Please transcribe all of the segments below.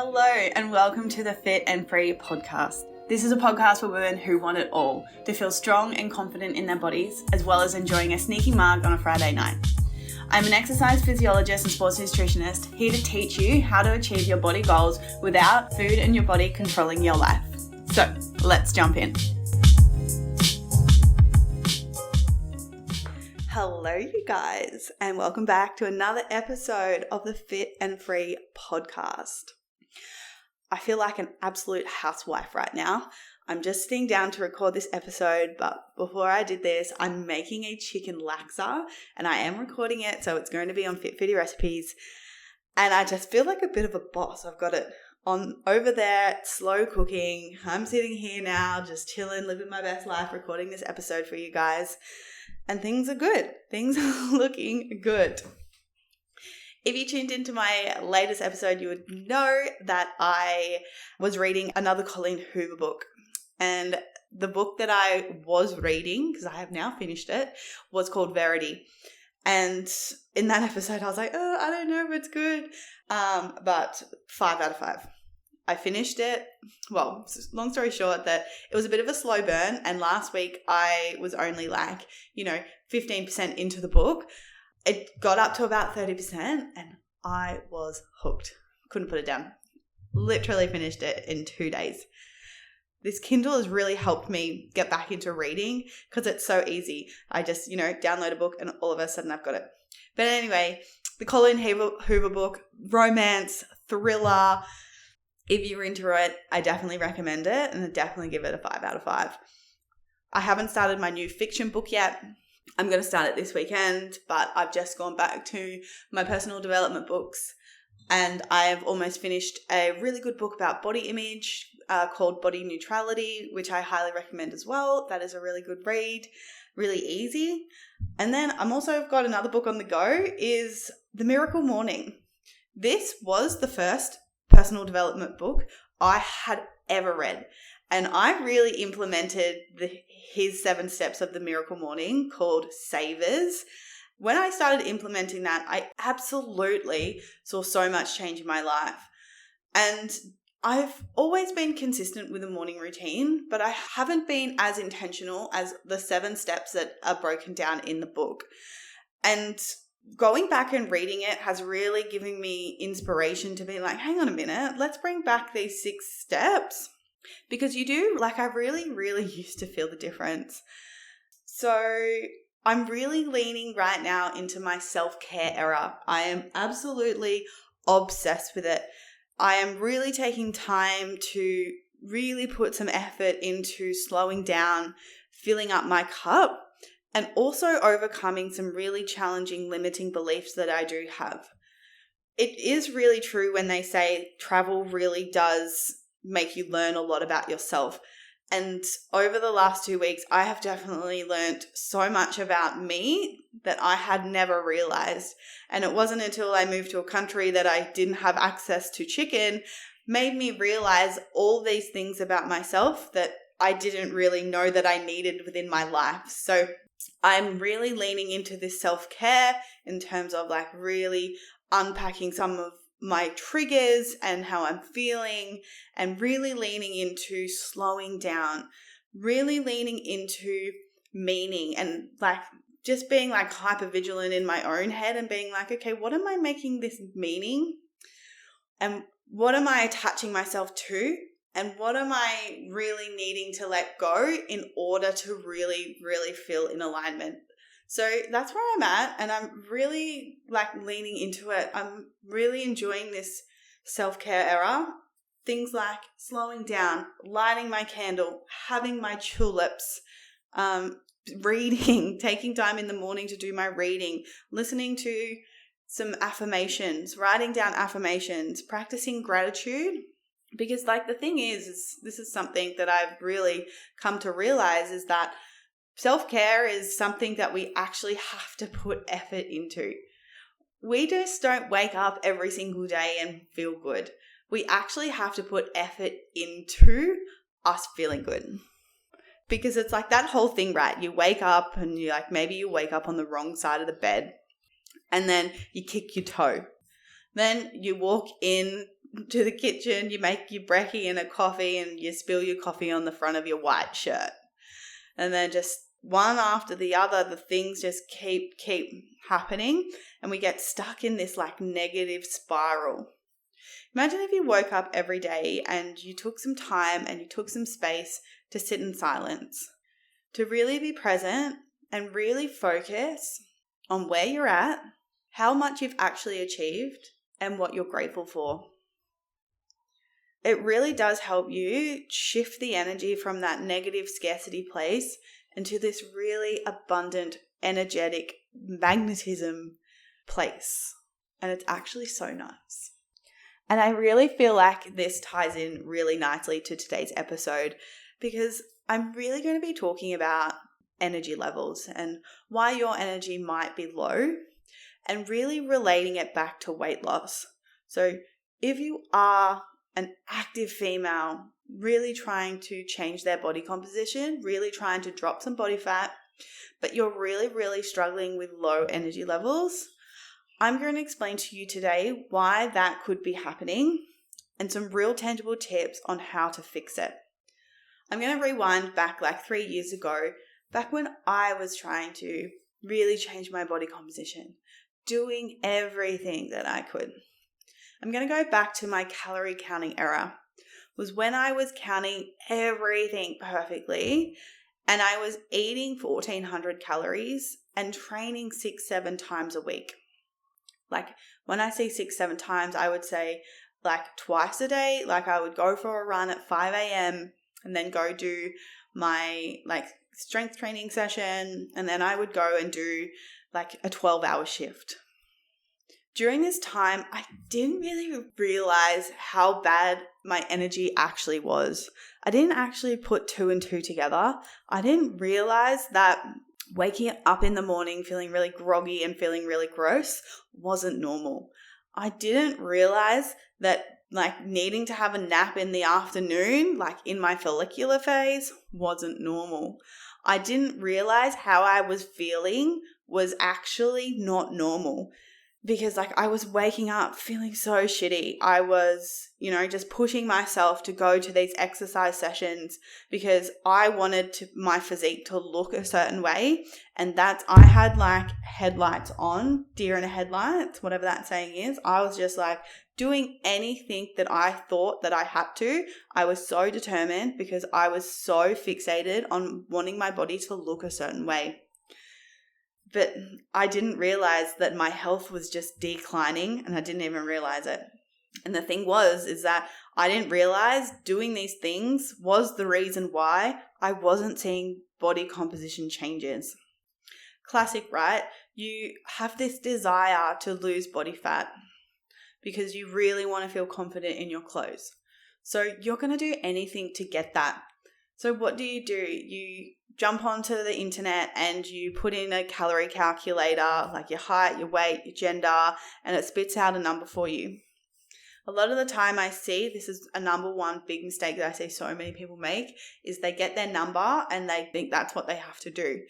Hello and welcome to the Fit and Free podcast. This is a podcast for women who want it all, to feel strong and confident in their bodies, as well as enjoying a sneaky mug on a Friday night. I'm an exercise physiologist and sports nutritionist, here to teach you how to achieve your body goals without food and your body controlling your life. So let's jump in. Hello you guys, and welcome back to another episode of the Fit and Free podcast. I feel like an absolute housewife right now. I'm just sitting down to record this episode, but before I did this, I'm making a chicken laksa and I am recording it, so it's going to be on Fit Foodie Recipes. And I just feel like a bit of a boss. I've got it on over there, slow cooking. I'm sitting here now, just chilling, living my best life, recording this episode for you guys. And things are good. Things are looking good. If you tuned into my latest episode, you would know that I was reading another Colleen Hoover book. And the book that I was reading, because I have now finished it, was called Verity. And in that episode, I was like, I don't know if it's good. But 5 out of 5. I finished it. Well, long story short, that it was a bit of a slow burn. And last week I was only 15% into the book. It got up to about 30% and I was hooked. Couldn't put it down. Literally finished it in 2 days. This Kindle has really helped me get back into reading because it's so easy. I just, download a book and all of a sudden I've got it. But anyway, the Colleen Hoover book, romance, thriller. If you're into it, I definitely recommend it and I definitely give it a 5 out of 5. I haven't started my new fiction book yet. I'm going to start it this weekend, but I've just gone back to my personal development books and I've almost finished a really good book about body image called Body Neutrality, which I highly recommend as well. That is a really good read, really easy. And then I'm also got another book on the go is The Miracle Morning. This was the first personal development book I had ever read. And I really implemented his 7 steps of the Miracle Morning called Savers. When I started implementing that, I absolutely saw so much change in my life. And I've always been consistent with a morning routine, but I haven't been as intentional as the 7 steps that are broken down in the book. And going back and reading it has really given me inspiration to be like, hang on a minute, let's bring back these 6 steps. Because you do, I really, really used to feel the difference. So I'm really leaning right now into my self-care era. I am absolutely obsessed with it. I am really taking time to really put some effort into slowing down, filling up my cup, and also overcoming some really challenging limiting beliefs that I do have. It is really true when they say travel really does make you learn a lot about yourself. And over the last 2 weeks, I have definitely learned so much about me that I had never realized. And it wasn't until I moved to a country that I didn't have access to chicken, made me realize all these things about myself that I didn't really know that I needed within my life. So I'm really leaning into this self-care in terms of really unpacking some of my triggers and how I'm feeling and really leaning into slowing down, really leaning into meaning and just being hyper vigilant in my own head and being okay, what am I making this meaning? And what am I attaching myself to? And what am I really needing to let go in order to really, really feel in alignment? So that's where I'm at, and I'm really leaning into it. I'm really enjoying this self-care era. Things like slowing down, lighting my candle, having my tulips, reading, taking time in the morning to do my reading, listening to some affirmations, writing down affirmations, practicing gratitude. Because the thing is this is something that I've really come to realize is that self-care is something that we actually have to put effort into. We just don't wake up every single day and feel good. We actually have to put effort into us feeling good. Because it's that whole thing, right? You wake up and you maybe you wake up on the wrong side of the bed and then you kick your toe. Then you walk in to the kitchen, you make your brekkie and a coffee and you spill your coffee on the front of your white shirt. And then just one after the other, the things just keep happening and we get stuck in this like negative spiral. Imagine if you woke up every day and you took some time and you took some space to sit in silence, to really be present and really focus on where you're at, how much you've actually achieved, and what you're grateful for. It really does help you shift the energy from that negative scarcity place into this really abundant, energetic magnetism place. And it's actually so nice. And I really feel like this ties in really nicely to today's episode because I'm really going to be talking about energy levels and why your energy might be low and really relating it back to weight loss. So if you are an active female really trying to change their body composition, really trying to drop some body fat, but you're really, really struggling with low energy levels, I'm going to explain to you today why that could be happening and some real tangible tips on how to fix it. I'm going to rewind back like 3 years ago, back when I was trying to really change my body composition, doing everything that I could. I'm going to go back to my calorie counting era. It was when I was counting everything perfectly and I was eating 1,400 calories and training 6-7 times a week. Like when I say 6-7 times, I would say like twice a day. Like I would go for a run at 5 a.m. and then go do my like strength training session. And then I would go and do like a 12-hour shift. During this time, I didn't really realize how bad my energy actually was. I didn't actually put 2 and 2 together. I didn't realize that waking up in the morning feeling really groggy and feeling really gross wasn't normal. I didn't realize that like needing to have a nap in the afternoon, like in my follicular phase, wasn't normal. I didn't realize how I was feeling was actually not normal. Because like I was waking up feeling so shitty. I was, just pushing myself to go to these exercise sessions because I wanted my physique to look a certain way. And I had like headlights on, deer in the headlights, whatever that saying is. I was just like doing anything that I thought that I had to. I was so determined because I was so fixated on wanting my body to look a certain way. But I didn't realize that my health was just declining and I didn't even realize it. And the thing is that I didn't realize doing these things was the reason why I wasn't seeing body composition changes. Classic, right? You have this desire to lose body fat because you really want to feel confident in your clothes. So you're going to do anything to get that. So what do? You jump onto the internet and you put in a calorie calculator, like your height, your weight, your gender, and it spits out a number for you. A lot of the time I see, this is a number one big mistake that I see so many people make, is they get their number and they think that's what they have to do.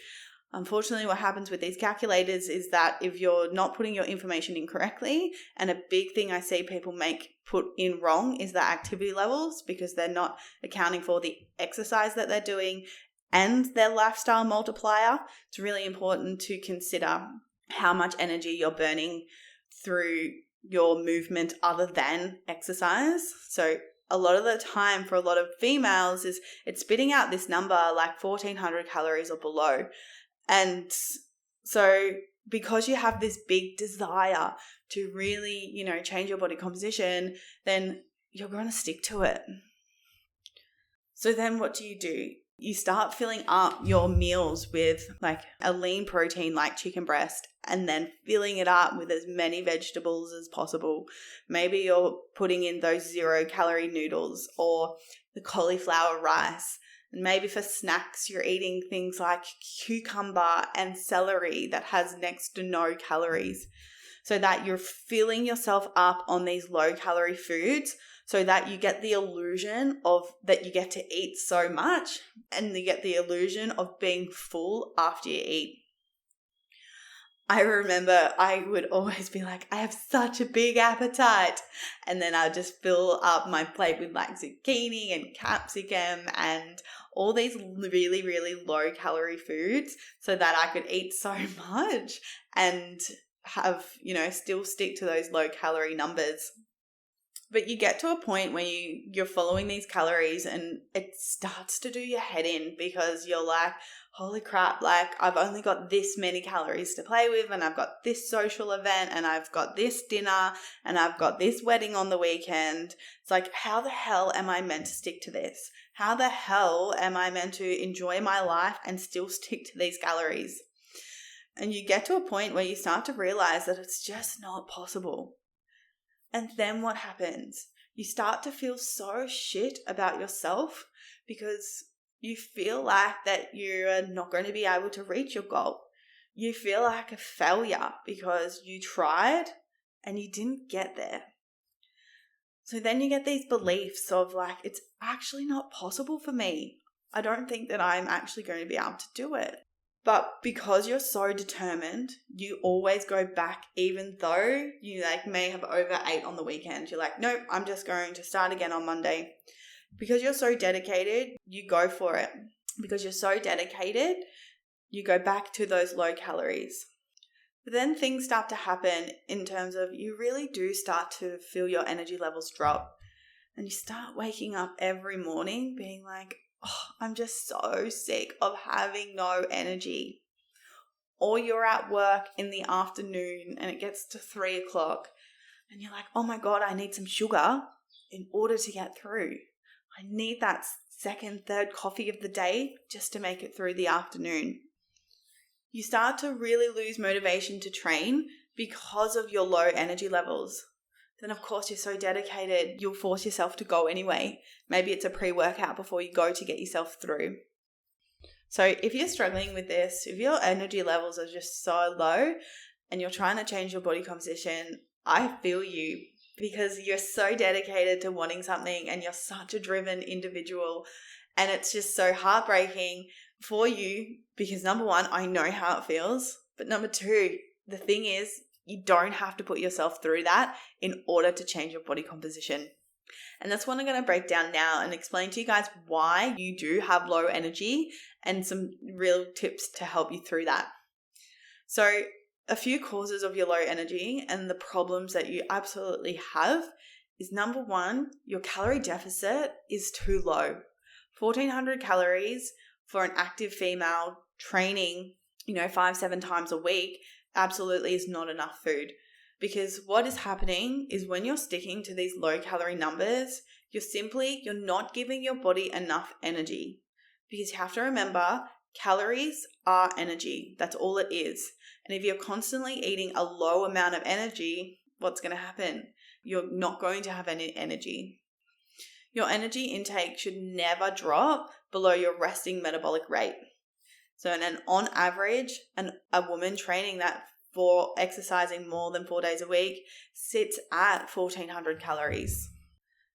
Unfortunately, what happens with these calculators is that if you're not putting your information in correctly, and a big thing I see people put in wrong is the activity levels because they're not accounting for the exercise that they're doing and their lifestyle multiplier. It's really important to consider how much energy you're burning through your movement other than exercise. So a lot of the time for a lot of females is it's spitting out this number like 1,400 calories or below. And so because you have this big desire to really, change your body composition, then you're going to stick to it. So then what do? You start filling up your meals with like a lean protein like chicken breast and then filling it up with as many vegetables as possible. Maybe you're putting in those 0-calorie noodles or the cauliflower rice. And maybe for snacks, you're eating things like cucumber and celery that has next to no calories, so that you're filling yourself up on these low-calorie foods so that you get the illusion of that you get to eat so much and you get the illusion of being full after you eat. I remember I would always be like, I have such a big appetite. And then I'd just fill up my plate with like zucchini and capsicum and all these really, really low calorie foods so that I could eat so much and have, still stick to those low calorie numbers. But you get to a point where you're following these calories and it starts to do your head in because you're like, holy crap, like I've only got this many calories to play with and I've got this social event and I've got this dinner and I've got this wedding on the weekend. It's like, how the hell am I meant to stick to this? How the hell am I meant to enjoy my life and still stick to these calories? And you get to a point where you start to realize that it's just not possible. And then what happens? You start to feel so shit about yourself because you feel like that you're not going to be able to reach your goal. You feel like a failure because you tried and you didn't get there. So then you get these beliefs of like, it's actually not possible for me. I don't think that I'm actually going to be able to do it. But because you're so determined, you always go back even though you may have overate on the weekend. You're like, nope, I'm just going to start again on Monday. Because you're so dedicated, you go for it. Because you're so dedicated, you go back to those low calories. But then things start to happen in terms of you really do start to feel your energy levels drop. And you start waking up every morning being like, oh, I'm just so sick of having no energy. Or you're at work in the afternoon and it gets to 3 o'clock and you're like, oh my God, I need some sugar in order to get through. I need that second, third coffee of the day just to make it through the afternoon. You start to really lose motivation to train because of your low energy levels. Then of course you're so dedicated, you'll force yourself to go anyway. Maybe it's a pre-workout before you go to get yourself through. So if you're struggling with this, if your energy levels are just so low and you're trying to change your body composition, I feel you because you're so dedicated to wanting something and you're such a driven individual and it's just so heartbreaking for you because number one, I know how it feels, but number two, the thing is, you don't have to put yourself through that in order to change your body composition. And that's what I'm going to break down now and explain to you guys why you do have low energy and some real tips to help you through that. So a few causes of your low energy and the problems that you absolutely have is number one, your calorie deficit is too low. 1,400 calories for an active female training, 5-7 times a week absolutely is not enough food. Because what is happening is when you're sticking to these low calorie numbers, you're not giving your body enough energy. Because you have to remember, calories are energy. That's all it is. And if you're constantly eating a low amount of energy, what's going to happen? You're not going to have any energy. Your energy intake should never drop below your resting metabolic rate. So on average, a woman training that for exercising more than 4 days a week sits at 1,400 calories.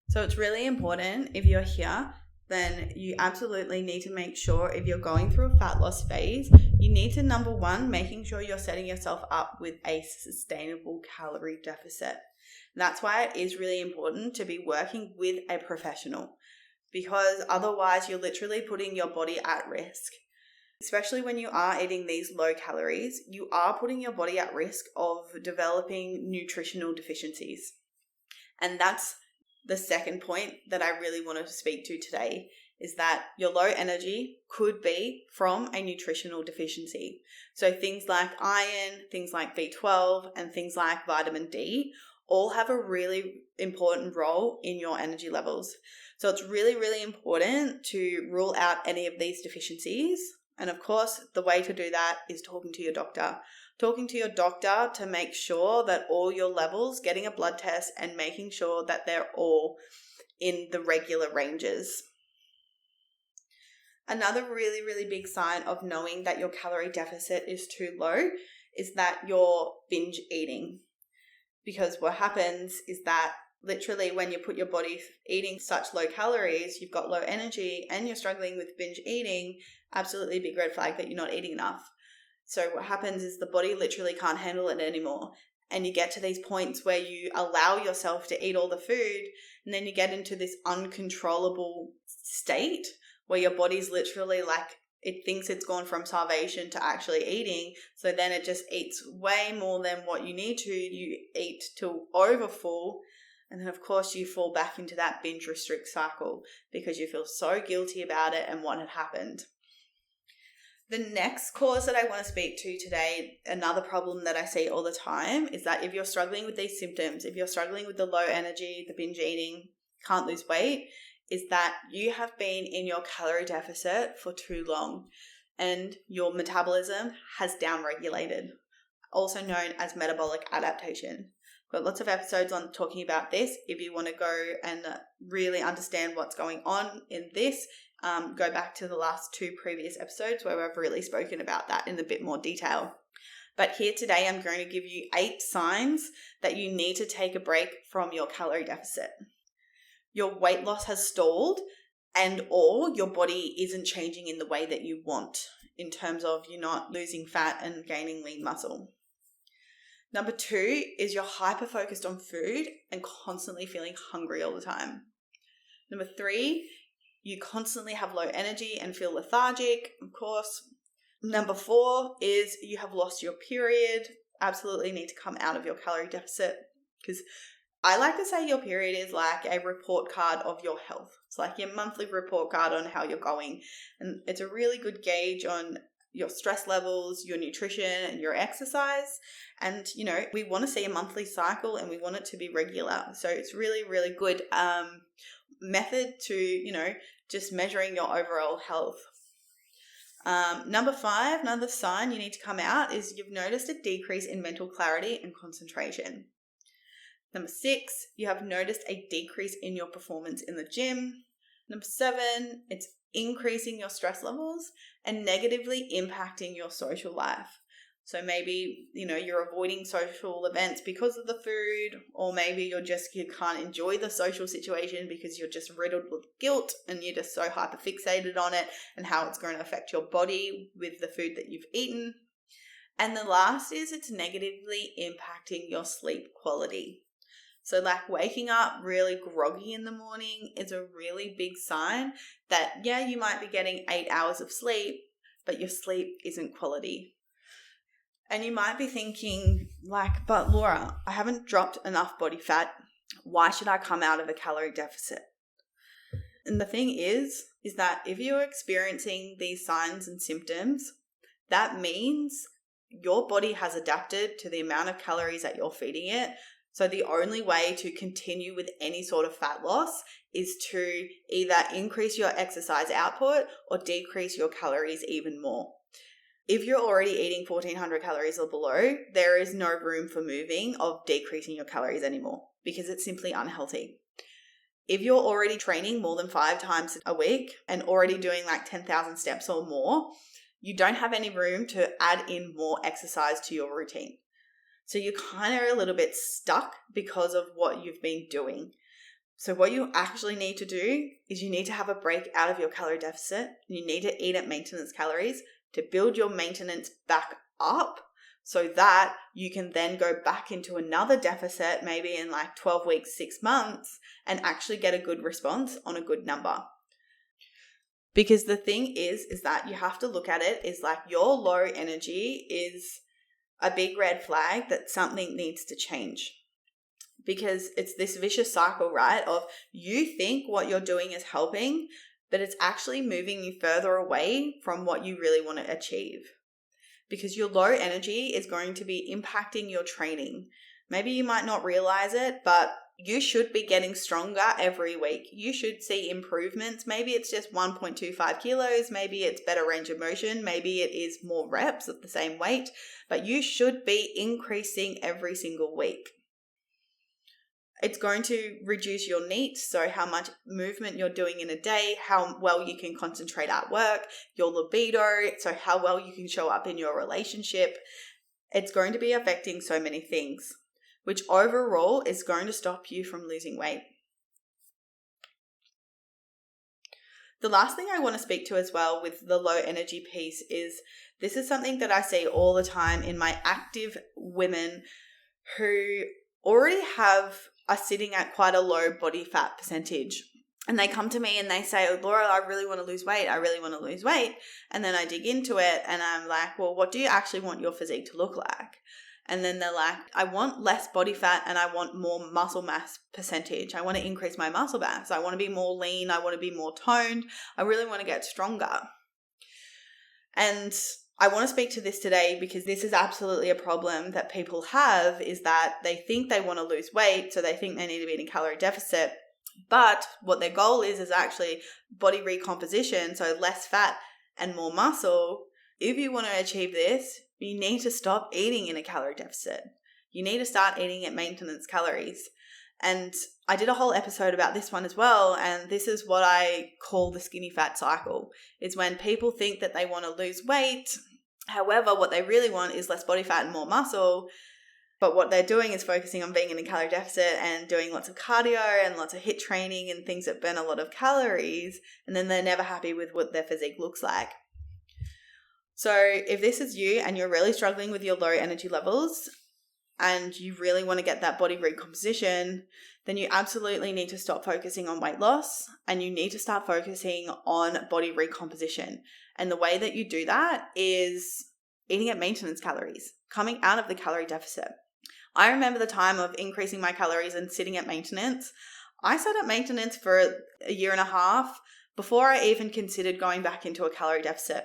So it's really important if you're here, then you absolutely need to make sure if you're going through a fat loss phase, you need to, number one, making sure you're setting yourself up with a sustainable calorie deficit. That's why it is really important to be working with a professional because otherwise you're literally putting your body at risk. Especially when you are eating these low calories, you are putting your body at risk of developing nutritional deficiencies. And that's the second point that I really wanted to speak to today is that your low energy could be from a nutritional deficiency. So things like iron, things like B12, and things like vitamin D all have a really important role in your energy levels. So it's really, really important to rule out any of these deficiencies. And of course, the way to do that is talking to your doctor. Talking to your doctor to make sure that all your levels, getting a blood test and making sure that they're all in the regular ranges. Another really, really big sign of knowing that your calorie deficit is too low is that you're binge eating. Because what happens is that literally when you put your body eating such low calories, you've got low energy and you're struggling with binge eating, absolutely big red flag that you're not eating enough. So what happens is the body literally can't handle it anymore. And you get to these points where you allow yourself to eat all the food, and then you get into this uncontrollable state where your body's literally like, it thinks it's gone from starvation to actually eating. So then it just eats way more than what you need to. You eat till overfull. And then, of course, you fall back into that binge restrict cycle because you feel so guilty about it and what had happened. The next cause that I want to speak to today, another problem that I see all the time, is that if you're struggling with these symptoms, if you're struggling with the low energy, the binge eating, can't lose weight, is that you have been in your calorie deficit for too long and your metabolism has downregulated, also known as metabolic adaptation. Got lots of episodes on talking about this. If you want to go and really understand what's going on in this, go back to the last 2 previous episodes where I've really spoken about that in a bit more detail. But here today, I'm going to give you 8 signs that you need to take a break from your calorie deficit. Your weight loss has stalled and or your body isn't changing in the way that you want in terms of you're not losing fat and gaining lean muscle. Number 2 is you're hyper-focused on food and constantly feeling hungry all the time. Number 3, you constantly have low energy and feel lethargic, of course. Number 4 is you have lost your period. Absolutely need to come out of your calorie deficit, because I like to say your period is like a report card of your health. It's like your monthly report card on how you're going. And it's a really good gauge on your stress levels, your nutrition, and your exercise. And, we want to see a monthly cycle and we want it to be regular. So it's really, really good method to, just measuring your overall health. Number 5, another sign you need to come out is you've noticed a decrease in mental clarity and concentration. Number 6, you have noticed a decrease in your performance in the gym. Number 7, it's increasing your stress levels and negatively impacting your social life. So maybe, you're avoiding social events because of the food, or maybe you can't enjoy the social situation because you're just riddled with guilt and you're just so hyper fixated on it and how it's going to affect your body with the food that you've eaten. And the last is it's negatively impacting your sleep quality. So like waking up really groggy in the morning is a really big sign that, you might be getting 8 hours of sleep, but your sleep isn't quality. And you might be thinking like, but Laura, I haven't dropped enough body fat. Why should I come out of a calorie deficit? And the thing is that if you're experiencing these signs and symptoms, that means your body has adapted to the amount of calories that you're feeding it. So the only way to continue with any sort of fat loss is to either increase your exercise output or decrease your calories even more. If you're already eating 1400 calories or below, there is no room for moving of decreasing your calories anymore because it's simply unhealthy. If you're already training more than 5 times a week and already doing like 10,000 steps or more, you don't have any room to add in more exercise to your routine. So you're kind of a little bit stuck because of what you've been doing. So what you actually need to do is you need to have a break out of your calorie deficit. You need to eat at maintenance calories to build your maintenance back up so that you can then go back into another deficit, maybe in like 12 weeks, 6 months, and actually get a good response on a good number. Because the thing is that you have to look at it is like your low energy is a big red flag that something needs to change. Because it's this vicious cycle, right, of you think what you're doing is helping, but it's actually moving you further away from what you really want to achieve. Because your low energy is going to be impacting your training. Maybe you might not realize it, but you should be getting stronger every week. You should see improvements. Maybe it's just 1.25 kilos. Maybe it's better range of motion. Maybe it is more reps at the same weight, but you should be increasing every single week. It's going to reduce your NEAT, so how much movement you're doing in a day, how well you can concentrate at work, your libido, so how well you can show up in your relationship. It's going to be affecting so many things, which overall is going to stop you from losing weight. The last thing I want to speak to as well with the low energy piece is this is something that I see all the time in my active women who already are sitting at quite a low body fat percentage. And they come to me and they say, oh, Laura, I really want to lose weight. I really want to lose weight. And then I dig into it and I'm like, well, what do you actually want your physique to look like? And then they're like, I want less body fat and I want more muscle mass percentage. I want to increase my muscle mass. I want to be more lean. I want to be more toned. I really want to get stronger. And I want to speak to this today because this is absolutely a problem that people have, is that they think they want to lose weight, so they think they need to be in a calorie deficit. But what their goal is actually body recomposition, so less fat and more muscle. If you want to achieve this, you need to stop eating in a calorie deficit. You need to start eating at maintenance calories. And I did a whole episode about this one as well, and this is what I call the skinny fat cycle. It's when people think that they want to lose weight. However, what they really want is less body fat and more muscle. But what they're doing is focusing on being in a calorie deficit and doing lots of cardio and lots of HIIT training and things that burn a lot of calories, and then they're never happy with what their physique looks like. So if this is you and you're really struggling with your low energy levels and you really want to get that body recomposition, then you absolutely need to stop focusing on weight loss and you need to start focusing on body recomposition. And the way that you do that is eating at maintenance calories, coming out of the calorie deficit. I remember the time of increasing my calories and sitting at maintenance. I sat at maintenance for a year and a half before I even considered going back into a calorie deficit.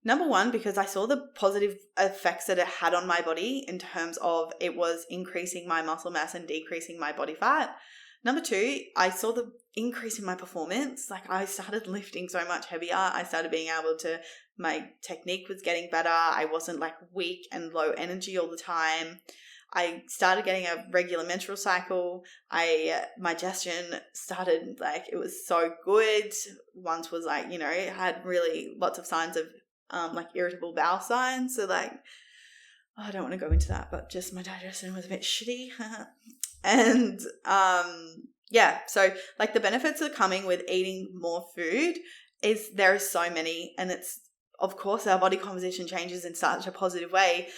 Number one, because I saw the positive effects that it had on my body in terms of it was increasing my muscle mass and decreasing my body fat. Number two, I saw the increase in my performance. Like I started lifting so much heavier. I started being able to, my technique was getting better. I wasn't like weak and low energy all the time. I started getting a regular menstrual cycle. My digestion started like, it was so good. Once was like, had really lots of signs of like irritable bowel signs. So like, I don't want to go into that, but just my digestion was a bit shitty. And so like the benefits that are coming with eating more food is there are so many, and it's of course our body composition changes in such a positive way,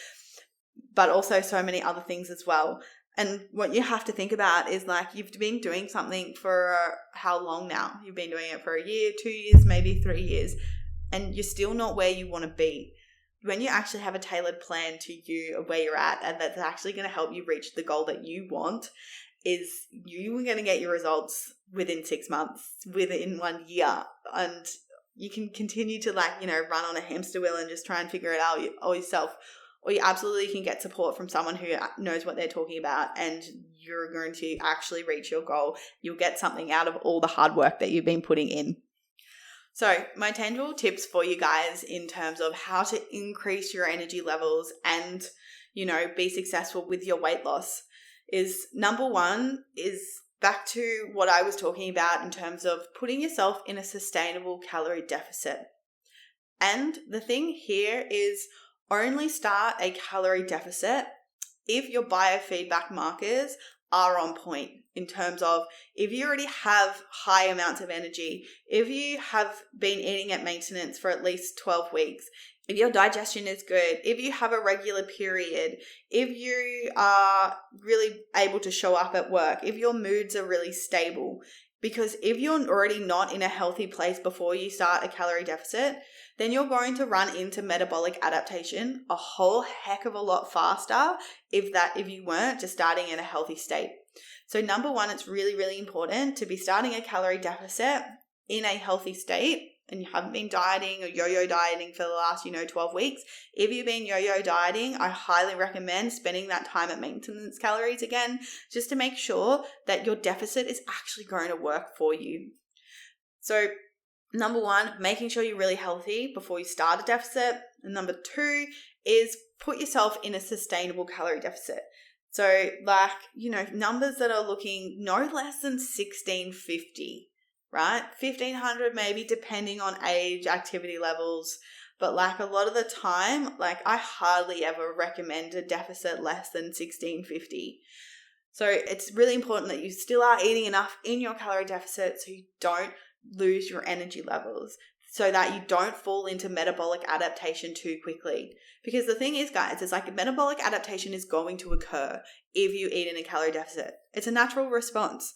but also so many other things as well. And what you have to think about is like you've been doing something for how long now? You've been doing it for a year, 2 years, maybe 3 years, and you're still not where you want to be. When you actually have a tailored plan to you of where you're at, and that's actually going to help you reach the goal that you want, is you are going to get your results within 6 months, within 1 year. And you can continue to run on a hamster wheel and just try and figure it out all yourself. Or you absolutely can get support from someone who knows what they're talking about, and you're going to actually reach your goal. You'll get something out of all the hard work that you've been putting in. So my tangible tips for you guys in terms of how to increase your energy levels and, be successful with your weight loss is number one is back to what I was talking about in terms of putting yourself in a sustainable calorie deficit. And the thing here is only start a calorie deficit if your biofeedback markers are on point in terms of if you already have high amounts of energy, if you have been eating at maintenance for at least 12 weeks, if your digestion is good, if you have a regular period, if you are really able to show up at work, if your moods are really stable. Because if you're already not in a healthy place before you start a calorie deficit, then you're going to run into metabolic adaptation a whole heck of a lot faster if you weren't just starting in a healthy state. So number one, it's really, really important to be starting a calorie deficit in a healthy state, and you haven't been dieting or yo-yo dieting for the last, 12 weeks. If you've been yo-yo dieting, I highly recommend spending that time at maintenance calories again, just to make sure that your deficit is actually going to work for you. So number one, making sure you're really healthy before you start a deficit. And number two is put yourself in a sustainable calorie deficit. So numbers that are looking no less than 1650. Right? 1500 maybe, depending on age, activity levels. But a lot of the time, I hardly ever recommend a deficit less than 1650. So it's really important that you still are eating enough in your calorie deficit so you don't lose your energy levels so that you don't fall into metabolic adaptation too quickly. Because the thing is, guys, it's like metabolic adaptation is going to occur if you eat in a calorie deficit. It's a natural response.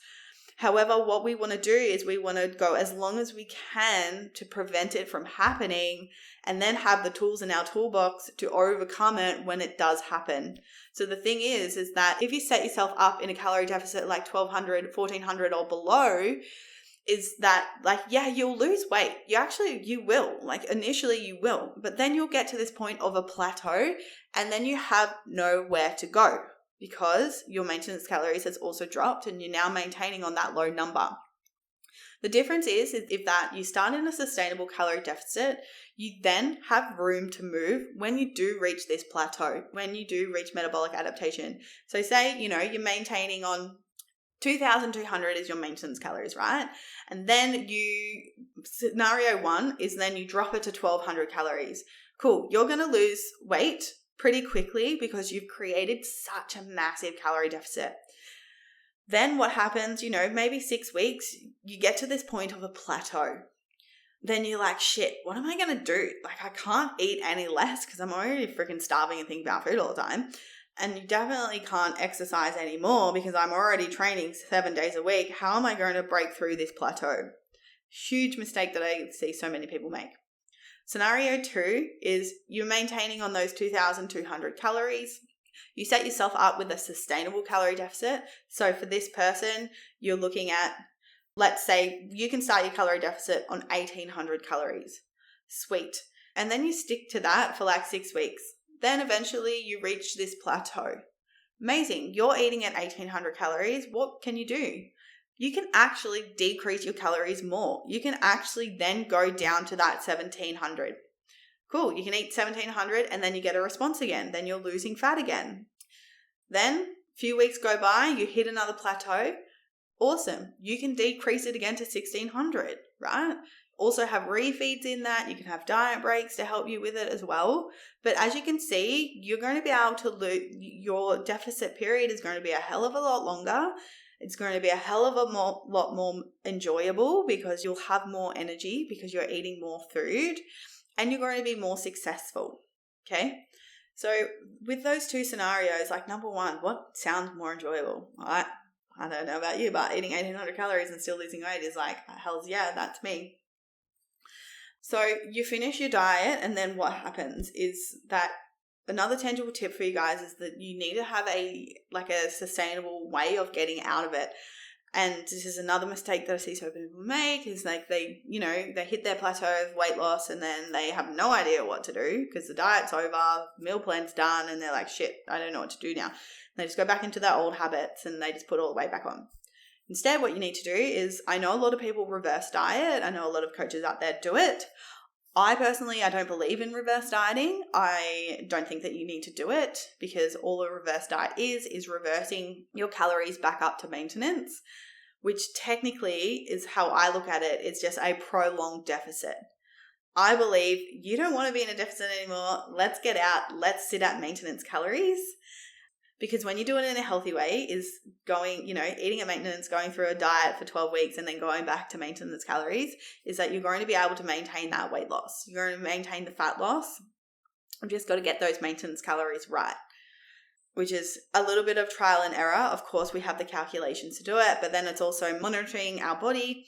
However, what we want to do is we want to go as long as we can to prevent it from happening and then have the tools in our toolbox to overcome it when it does happen. So the thing is that if you set yourself up in a calorie deficit like 1200, 1400 or below, is that like, yeah, you'll lose weight. You will. Like initially you will, but then you'll get to this point of a plateau and then you have nowhere to go because your maintenance calories has also dropped and you're now maintaining on that low number. The difference is if that you start in a sustainable calorie deficit, you then have room to move when you do reach this plateau, when you do reach metabolic adaptation. So say, you're maintaining on 2,200 is your maintenance calories, right? And then scenario 1 is then you drop it to 1,200 calories. Cool. You're going to lose weight pretty quickly because you've created such a massive calorie deficit. Then what happens, maybe 6 weeks, you get to this point of a plateau. Then you're like, shit, what am I going to do? Like, I can't eat any less because I'm already freaking starving and thinking about food all the time. And you definitely can't exercise anymore because I'm already training 7 days a week. How am I going to break through this plateau? Huge mistake that I see so many people make. Scenario 2 is you're maintaining on those 2,200 calories. You set yourself up with a sustainable calorie deficit. So for this person, you're looking at, let's say you can start your calorie deficit on 1,800 calories. Sweet. And then you stick to that for like 6 weeks. Then eventually you reach this plateau. Amazing. You're eating at 1,800 calories. What can you do? You can actually decrease your calories more. You can actually then go down to that 1,700. Cool. You can eat 1,700 and then you get a response again. Then you're losing fat again. Then a few weeks go by, you hit another plateau. Awesome. You can decrease it again to 1,600, right? Also have refeeds in that. You can have diet breaks to help you with it as well. But as you can see, you're going to be able to lose, your deficit period is going to be a hell of a lot longer. It's going to be a hell of a lot more enjoyable because you'll have more energy because you're eating more food and you're going to be more successful. Okay. So with those two scenarios, like number 1, what sounds more enjoyable? I don't know about you, but eating 1,800 calories and still losing weight is like, hell's yeah, that's me. So you finish your diet and then what happens is that another tangible tip for you guys is that you need to have a sustainable way of getting out of it. And this is another mistake that I see so many people make is like they hit their plateau of weight loss and then they have no idea what to do because the diet's over, meal plan's done, and they're like, shit, I don't know what to do now. And they just go back into their old habits and they just put all the weight back on. Instead, what you need to do is, I know a lot of people reverse diet. I know a lot of coaches out there do it. I personally don't believe in reverse dieting. I don't think that you need to do it because all a reverse diet is reversing your calories back up to maintenance, which technically is how I look at it. It's just a prolonged deficit. I believe you don't want to be in a deficit anymore. Let's get out. Let's sit at maintenance calories. Because when you do it in a healthy way is going, eating at maintenance, going through a diet for 12 weeks and then going back to maintenance calories is that you're going to be able to maintain that weight loss. You're going to maintain the fat loss. You've just got to get those maintenance calories right, which is a little bit of trial and error. Of course, we have the calculations to do it, but then it's also monitoring our body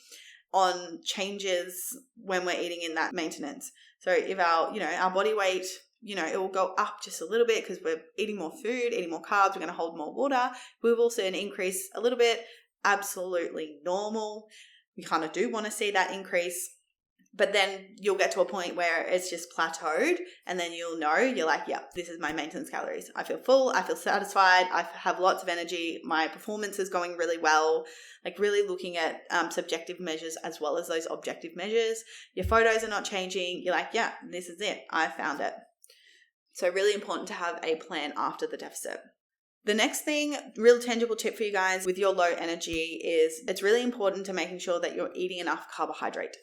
on changes when we're eating in that maintenance. So if our body weight, it will go up just a little bit because we're eating more food, eating more carbs, we're going to hold more water. We will see an increase a little bit, absolutely normal. We kind of do want to see that increase, but then you'll get to a point where it's just plateaued and then you're like, yeah, this is my maintenance calories. I feel full, I feel satisfied, I have lots of energy, my performance is going really well, like really looking at subjective measures as well as those objective measures. Your photos are not changing. You're like, yeah, this is it. I found it. So really important to have a plan after the deficit. The next thing, real tangible tip for you guys with your low energy is it's really important to making sure that you're eating enough carbohydrate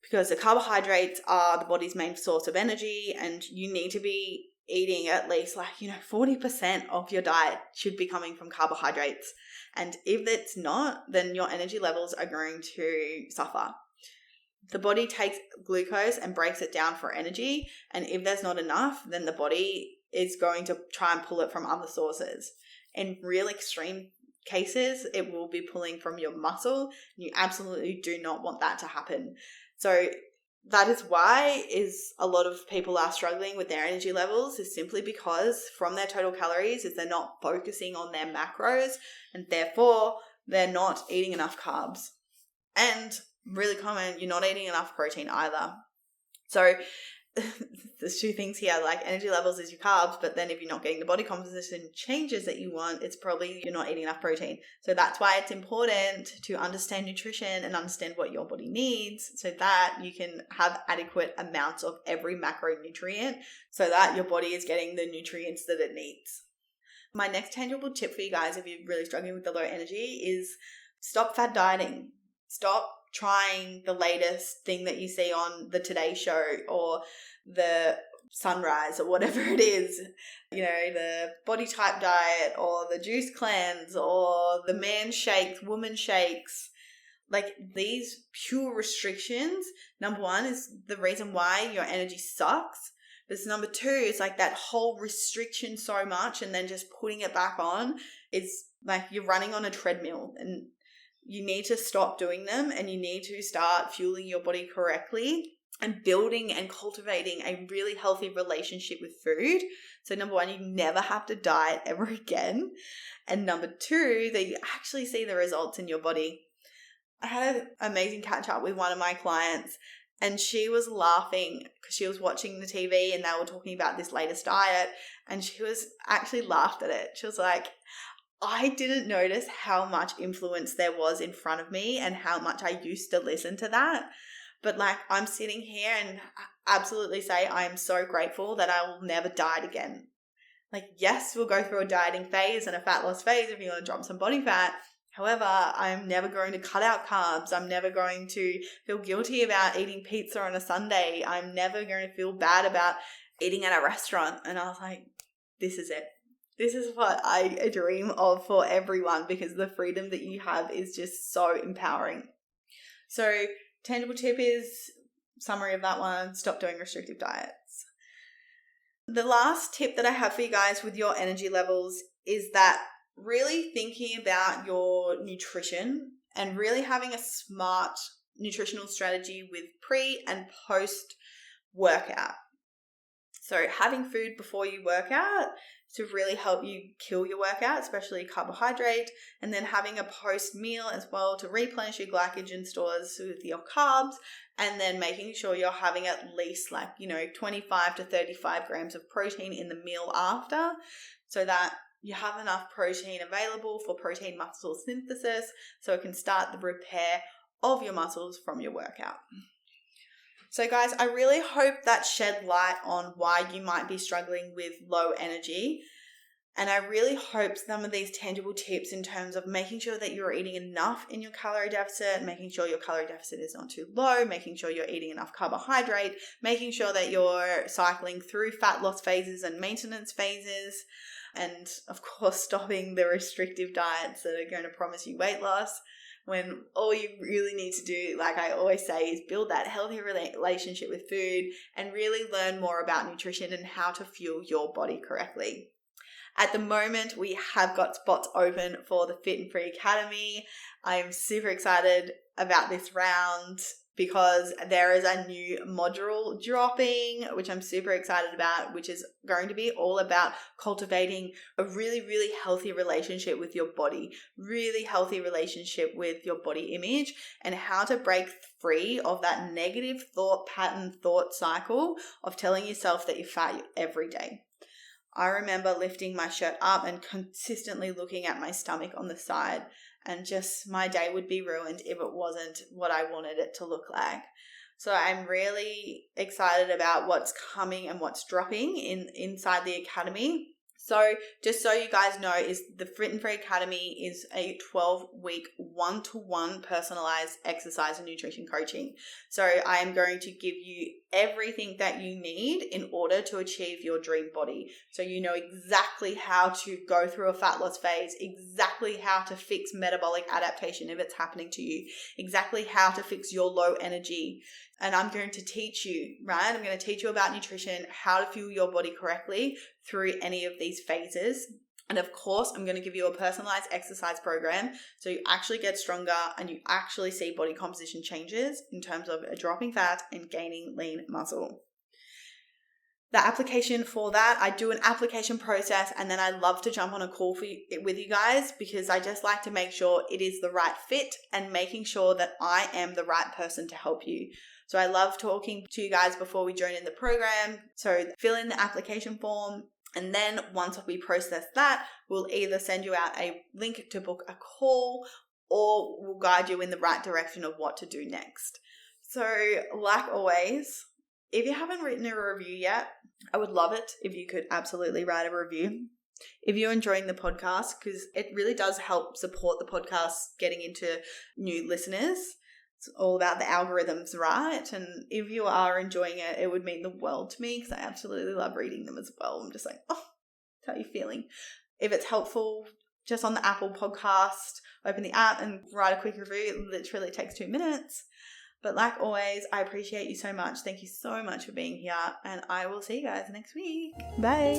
because the carbohydrates are the body's main source of energy and you need to be eating at least 40% of your diet should be coming from carbohydrates. And if it's not, then your energy levels are going to suffer. the body takes glucose and breaks it down for energy. And if there's not enough, then the body is going to try and pull it from other sources. In real extreme cases, it will be pulling from your muscle. You absolutely do not want that to happen. So that is why a lot of people are struggling with their energy levels, is simply because from their total calories is they're not focusing on their macros, and therefore they're not eating enough carbs. And really common, you're not eating enough protein either. So there's two things here, like energy levels is your carbs, but then if you're not getting the body composition changes that you want, it's probably you're not eating enough protein. So that's why it's important to understand nutrition and understand what your body needs, so that you can have adequate amounts of every macronutrient, so that your body is getting the nutrients that it needs. My next tangible tip for you guys, if you're really struggling with the low energy, is stop fad dieting. Stop trying the latest thing that you see on the Today Show or the Sunrise or whatever it is, the body type diet or the juice cleanse or the man shakes, woman shakes. Like, these pure restrictions, number one, is the reason why your energy sucks. But number two is like that whole restriction so much and then just putting it back on is like you're running on a treadmill, and you need to stop doing them, and you need to start fueling your body correctly and building and cultivating a really healthy relationship with food. So number one, you never have to diet ever again. And number two, that you actually see the results in your body. I had an amazing catch up with one of my clients, and she was laughing because she was watching the TV and they were talking about this latest diet, and she was actually laughed at it. She was like, I didn't notice how much influence there was in front of me and how much I used to listen to that. But like, I'm sitting here and absolutely say I am so grateful that I will never diet again. Like, yes, we'll go through a dieting phase and a fat loss phase if you want to drop some body fat. However, I'm never going to cut out carbs. I'm never going to feel guilty about eating pizza on a Sunday. I'm never going to feel bad about eating at a restaurant. And I was like, this is it. This is what I dream of for everyone, because the freedom that you have is just so empowering. So tangible tip is, summary of that one, stop doing restrictive diets. The last tip that I have for you guys with your energy levels is that really thinking about your nutrition and really having a smart nutritional strategy with pre and post workout. So having food before you work out to really help you kill your workout, especially carbohydrate, and then having a post meal as well to replenish your glycogen stores with your carbs, and then making sure you're having at least 25 to 35 grams of protein in the meal after, so that you have enough protein available for protein muscle synthesis so it can start the repair of your muscles from your workout. So guys, I really hope that shed light on why you might be struggling with low energy. And I really hope some of these tangible tips in terms of making sure that you're eating enough in your calorie deficit, making sure your calorie deficit is not too low, making sure you're eating enough carbohydrate, making sure that you're cycling through fat loss phases and maintenance phases, and of course stopping the restrictive diets that are going to promise you weight loss, when all you really need to do, like I always say, is build that healthy relationship with food and really learn more about nutrition and how to fuel your body correctly. At the moment, we have got spots open for the Fit and Free Academy. I'm super excited about this round because there is a new module dropping, which I'm super excited about, which is going to be all about cultivating a really, really healthy relationship with your body, really healthy relationship with your body image, and how to break free of that negative thought pattern, thought cycle of telling yourself that you're fat every day. I remember lifting my shirt up and consistently looking at my stomach on the side, and just my day would be ruined if it wasn't what I wanted it to look like. So I'm really excited about what's coming and what's dropping inside the academy. So just so you guys know, is the Fit and Free Academy is a 12-week one-to-one personalized exercise and nutrition coaching. So I am going to give you everything that you need in order to achieve your dream body. So you know exactly how to go through a fat loss phase, exactly how to fix metabolic adaptation if it's happening to you, exactly how to fix your low energy. And I'm going to teach you, right? I'm going to teach you about nutrition, how to fuel your body correctly through any of these phases. And of course, I'm going to give you a personalized exercise program so you actually get stronger and you actually see body composition changes in terms of dropping fat and gaining lean muscle. The application for that, I do an application process, and then I love to jump on a call with you guys because I just like to make sure it is the right fit and making sure that I am the right person to help you. So I love talking to you guys before we join in the program. So fill in the application form, and then once we process that, we'll either send you out a link to book a call or we'll guide you in the right direction of what to do next. So like always, if you haven't written a review yet, I would love it if you could absolutely write a review. If you're enjoying the podcast, because it really does help support the podcast getting into new listeners. It's all about the algorithms, right? And if you are enjoying it, it would mean the world to me because I absolutely love reading them as well. I'm just like, oh, how are you feeling? If it's helpful, just on the Apple podcast, open the app and write a quick review. It literally takes 2 minutes. But like always, I appreciate you so much. Thank you so much for being here, and I will see you guys next week. Bye.